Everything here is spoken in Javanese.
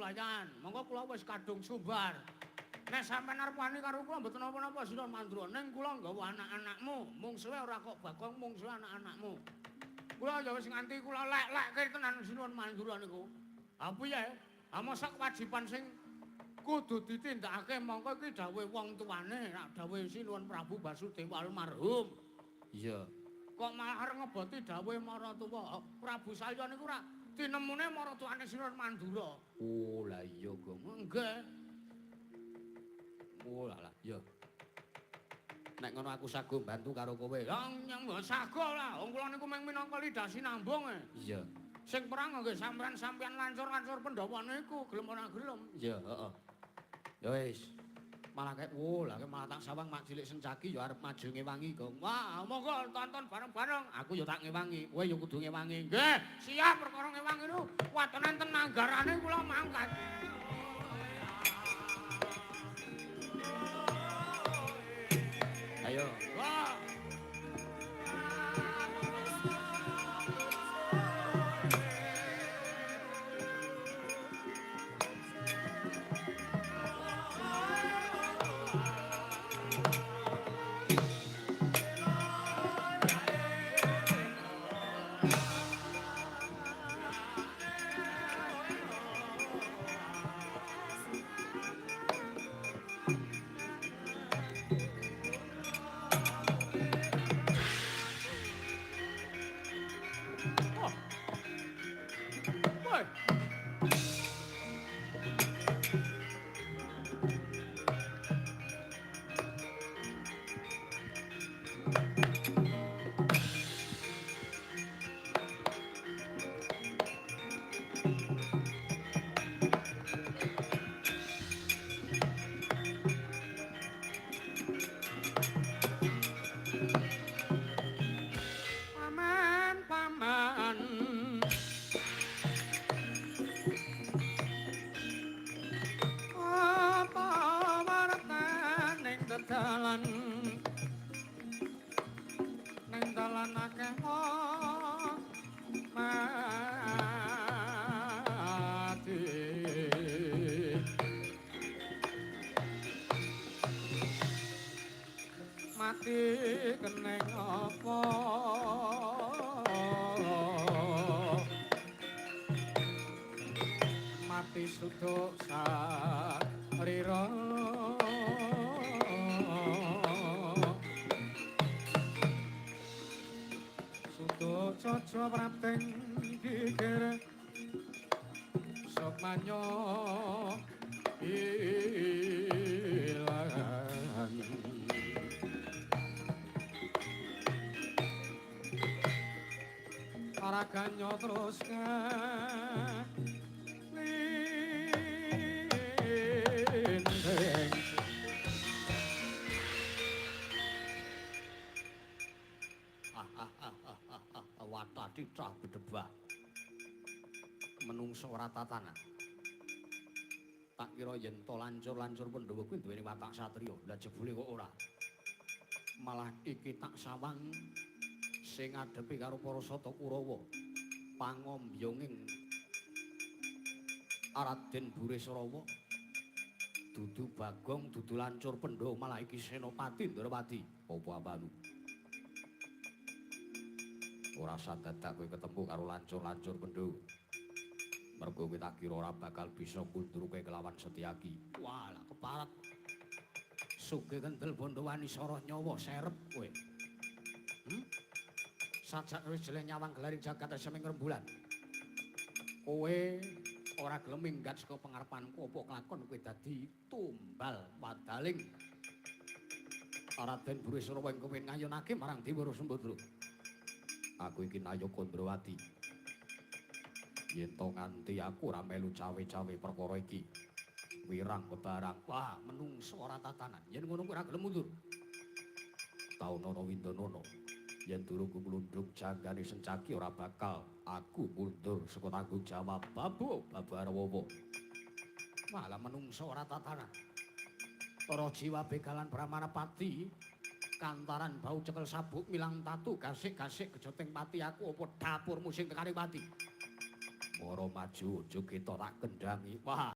Kulayan. Monggo kula wis kadung sumbar. Nek sampean arep wani karo kula mboten napa-napa Sinon Mandura. Ning kula nggawa anak-anakmu, mungsuhe ora kok Bagong mungsuhe anak-anakmu. Kula ya wis nganti kula lek-lekke tenan Sinon Mandura niku. Ha piye? Ha mosok kewajiban sing kudu ditindakake mongko iki dawuhe wong tuane, nek dawuhe Sinuwun Prabu Basudewa almarhum. Iya. Kok malah arep ngeboti dawuhe maratuwa Prabu Salya niku ora tinemune maratuwane Sinuwun Mandura. Oh, lah iya, Gong. Nggih. Oh, lah iya. Nek ngono aku sago bantu karo kowe. Lah nyang sago lah, wong kula niku mung minangka lidah sinambung e. Iya. Sing perang nggih sampean lancur-lancur Pandhawa niku gelem ora gelem. Iya, heeh. Ya wis. Malah kek lah malah tak sawang mak cilik sencaki ya arep maju ngewangi, Gong. Wah, monggo tonton bareng-bareng. Aku ya tak ngewangi, kowe ya kudu ngewangi. Nggih, siap perkara ngewangi niku. Watonen ten Manggarane kula mangkat. Ayo. Wah. dalan ning dalan akeh wong mati mati keneng apa mati suduk sarira Coco prapting dikir Sokmanyo ilang Paraganyo terus ngelindeng Watadi cah bedebah menungso ora tatanan tak kira yen to lancur-lancur Pandhawa kuwi duweni watak satriya lah jebule kok ora malah iki tak sawang sing ngadepi karo para Sata Kurawa pangombyonging Raden Burisrawa dudu Bagong dudu lancur Pandhawa malah iki Senopati Ndrawati apa abanu ora sadadak kowe ketemu karo lancur-lancur Pandhawa. Mergo kowe tak kira ora bakal bisa kundruke kelawan Setyaki. Walah keparat. Sugih kendel bondo wani sara nyawa serep kowe. Sajak wis jeleh nyawang gelaring jagat seming rembulan. Kowe ora gelem minggat saka pengarepanku apa kelakon kowe dadi tumbal wadaling. Raden Burisrawa ing kowe ngayunake marang Dewa Sembadra. Aku iki Nayaka Ndrawati. Yen to nganti aku ora melu cawe-cawe perkara iki. Wirang bebarang, wah menungso ora tatanan. Yen ngono ora gelem mundur. Taunana Windanana. Yen durung mlundhuk janggane Sencaki ora bakal aku mundur saka tanggung jawab Babarwawa. Malah menungso ora tatanan. Para jiwa begalan Brahmanapati kantaran bau cekel sabuk milang tatu gasik-gasik gejoting pati aku apa dapur musim kekari pati moro maju ojo kita tak kendangi wah